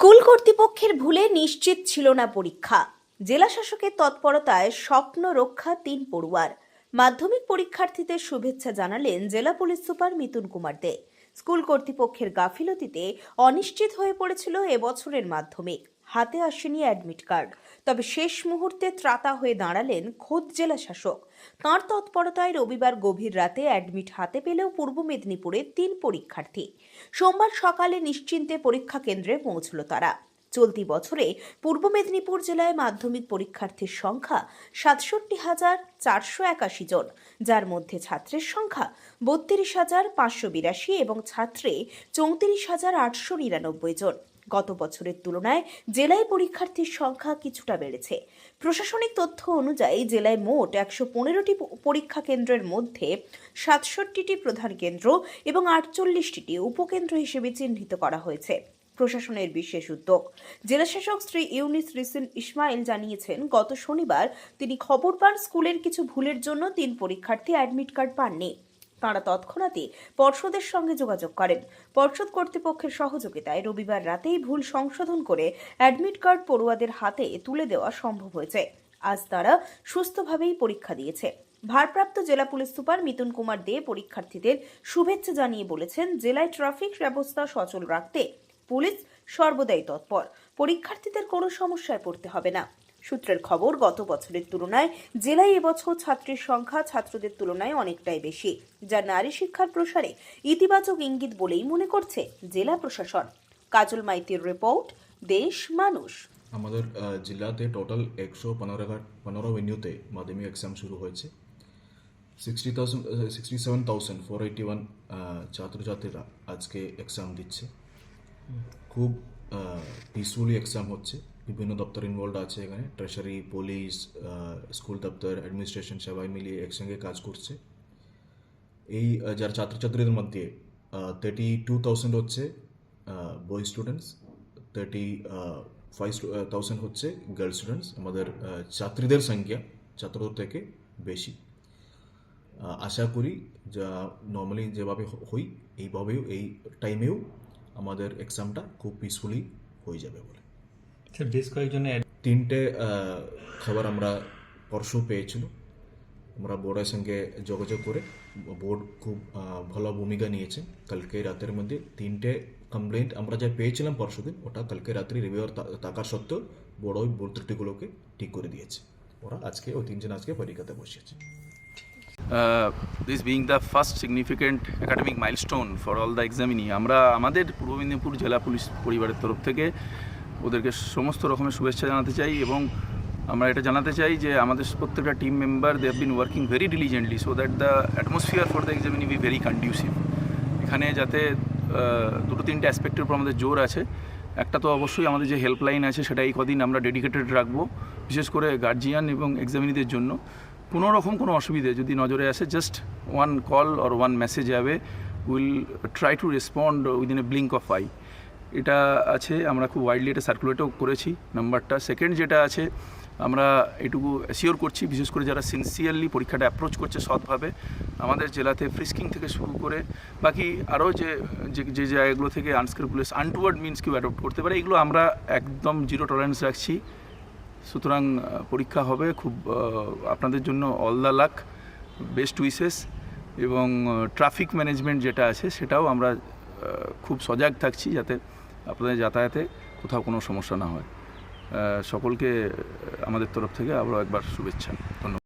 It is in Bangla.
স্কুল কর্তৃপক্ষের ভুলে নিশ্চিত ছিল না পরীক্ষা। জেলা শাসকের তৎপরতায় স্বপ্ন রক্ষা ৩ পড়ুয়ার। মাধ্যমিক পরীক্ষার্থীদের শুভেচ্ছা জানালেন জেলা পুলিশ সুপার মিতুন কুমার দে। স্কুল কর্তৃপক্ষের গাফিলতিতে অনিশ্চিত হয়ে পড়েছিল এবছরের মাধ্যমিক। হাতে আসেনি অ্যাডমিট কার্ড, তবে শেষ মুহূর্তে ত্রাতা হয়ে দাঁড়ালেন খোদ জেলা শাসক। তাঁর তৎপরতায় রবিবার গভীর রাতে অ্যাডমিট হাতে পেলেও পূর্ব মেদিনীপুরের ৩ পরীক্ষার্থী সোমবার সকালে নিশ্চিন্তে পরীক্ষা কেন্দ্রে পৌঁছল তারা। চলতি বছরে পূর্ব মেদিনীপুর জেলায় মাধ্যমিক পরীক্ষার্থীর সংখ্যা ৬৭,৪৮১ জন, যার মধ্যে ছাত্রের সংখ্যা ৩২,৫৮২ এবং ছাত্রে ৩৪,৮৯৯ জন। গত বছরের তুলনায় জেলায় পরীক্ষার্থীর সংখ্যা কিছুটা বেড়েছে। প্রশাসনিক তথ্য অনুযায়ী জেলায় মোট ১১৫টি পরীক্ষা কেন্দ্রের মধ্যে ৬৭টি প্রধান কেন্দ্র এবং ৪৮টি উপকেন্দ্র হিসেবে চিহ্নিত করা হয়েছে। প্রশাসনের বিশেষ উদ্যোগ। জেলাশাসক শ্রী ইউনুস রিসিন ইসমাইল জানিয়েছেন, গত শনিবার তিনি খবর পান স্কুলের কিছু ভুলের জন্য ৩ পরীক্ষার্থী অ্যাডমিট কার্ড পাননি। তাঁরা তৎক্ষণাৎই পর্ষদের সঙ্গে যোগাযোগ করেন। পর্ষদ কর্তৃপক্ষের সহযোগিতায় রবিবার রাতেই ভুল সংশোধন করে অ্যাডমিট কার্ড পড়ুয়াদের হাতে তুলে দেওয়া সম্ভব হয়েছে। আজ তারা সুস্থভাবেই পরীক্ষা দিয়েছে। ভারপ্রাপ্ত জেলা পুলিশ সুপার মিতুন কুমার দে পরীক্ষার্থীদের শুভেচ্ছা জানিয়ে বলেছেন, জেলায় ট্রাফিক ব্যবস্থা সচল রাখতে পুলিশ সর্বদাই তৎপর। পরীক্ষার্থীদের কোনো সমস্যায় পড়তে হবে না। সূত্রের খবর, গত বছরের তুলনায় জেলায় এবছর ছাত্রীর সংখ্যা ছাত্রদের তুলনায় অনেকটাই বেশি, যা নারী শিক্ষার প্রসারে ইতিবাচক ইঙ্গিত বলেই মনে করছে জেলা প্রশাসন। কাজল মাইতির রিপোর্ট, দেশ মানুষ। আমাদের জেলাতে টোটাল ১১৫ ভেন্যুতে মাধ্যমিক এক্সাম শুরু হয়েছে। 67,481 ছাত্রছাত্রীরা আজকে এক্সাম দিচ্ছে। খুব পিসফুলি এক্সাম হচ্ছে। বিভিন্ন দপ্তর ইনভলভ আছে এখানে, ট্রেজারি, পুলিশ, স্কুল দপ্তর, অ্যাডমিনিস্ট্রেশন সবাই মিলিয়ে একসঙ্গে কাজ করছে। এই যারা ছাত্রছাত্রীদের মধ্যে 32,000 হচ্ছে বয় স্টুডেন্টস, 35,000 হচ্ছে গার্ল স্টুডেন্টস। আমাদের ছাত্রীদের সংখ্যা ছাত্রদের থেকে বেশি। আশা করি যা নর্মালি যেভাবে হই এইভাবেও এই টাইমেও আমাদের এক্সামটা খুব পিসফুলি হয়ে যাবে বলে। বেশ কয়েকজনে 3টে খবর আমরা পরশু পেয়েছিল। আমরা বোর্ডের সঙ্গে যোগাযোগ করে বোর্ড খুব ভালো ভূমিকা নিয়েছে। কালকে রাতের মধ্যে 3টে কমপ্লেন্ট আমরা যা পেয়েছিলাম পরশুদিন, ওটা কালকে রাত্রি রিভিউ থাকার সত্ত্বেও বোর্ড ওই ভুল ত্রুটিগুলোকে ঠিক করে দিয়েছে। ওরা আজকে ওই 3 জন আজকে পরীক্ষাতে বসেছে। This being the first significant academic milestone for all the examinee, আমরা আমাদের পূর্ব মেদিনীপুর জেলা পুলিশ পরিবারের তরফ থেকে ওদেরকে সমস্ত রকমের শুভেচ্ছা জানাতে চাই এবং আমরা এটা জানাতে চাই যে আমাদের প্রত্যেকটা team member they have been working very diligently so that the atmosphere for the examinee be very conducive. এখানে যাতে 2-3টে অ্যাসপেক্টের উপর আমাদের জোর আছে। একটা তো অবশ্যই আমাদের যে হেল্পলাইন আছে সেটা এই কদিন আমরা ডেডিকেটেড রাখবো, বিশেষ করে গার্জিয়ান এবং এক্সামিনিদের জন্য। কোনো রকম কোনো অসুবিধে যদি নজরে আসে, just one call or one message away, will try to respond within a blink of I. এটা আছে, আমরা খুব ওয়াইডলি এটা সার্কুলেটও করেছি নাম্বারটা। সেকেন্ড যেটা আছে, আমরা এটুকু অ্যাসিওর করছি বিশেষ করে যারা সিনসিয়ারলি পরীক্ষাটা অ্যাপ্রোচ করছে সৎভাবে, আমাদের জেলাতে ফ্রিস্কিং থেকে শুরু করে বাকি আরও যে জায়গাগুলো থেকে আনস্ক্রুপুলাস আনটুয়ার্ড মিনস কেউ অ্যাডপ্ট করতে পারে, এগুলো আমরা একদম জিরো টলারেন্স রাখছি। সুতরাং পরীক্ষা হবে খুব আপনাদের জন্য all the luck, best wishes. এবং ট্রাফিক ম্যানেজমেন্ট যেটা আছে সেটাও আমরা খুব সজাগ থাকছি যাতে আপনাদের যাতায়াতে কোথাও কোনো সমস্যা না হয়। সকলকে আমাদের তরফ থেকে আবারও একবার শুভেচ্ছা। ধন্যবাদ।